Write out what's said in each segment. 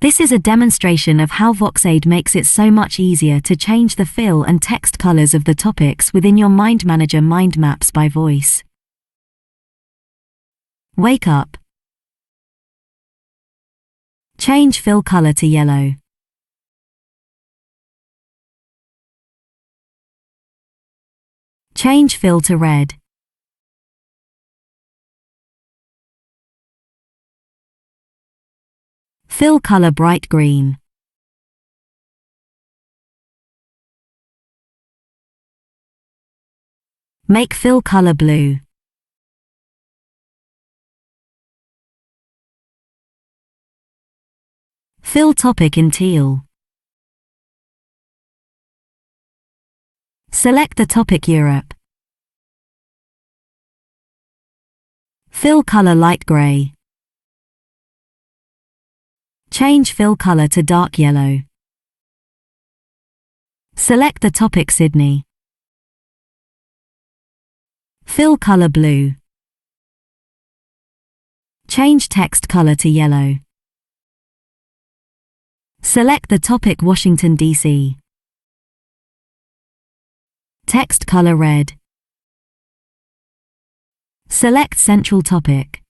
This is a demonstration of how VoxAid makes it so much easier to change the fill and text colors of the topics within your MindManager mind maps by voice. Wake up. Change fill color to yellow. Change fill to red. Fill color bright green. Make fill color blue. Fill topic in teal. Select the topic Europe. Fill color light gray. Change fill color to dark yellow. Select the topic Sydney. Fill color blue. Change text color to yellow. Select the topic Washington, D.C. Text color red. Select central topic.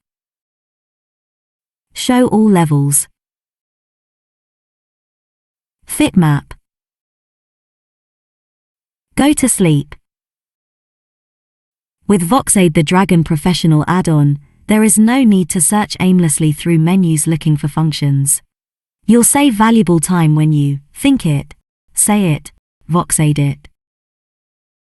Show all levels. Fit map. Go to sleep. With VoxAid, the Dragon Professional add-on, there is no need to search aimlessly through menus looking for functions. You'll save valuable time when you think it, say it, VoxAid it.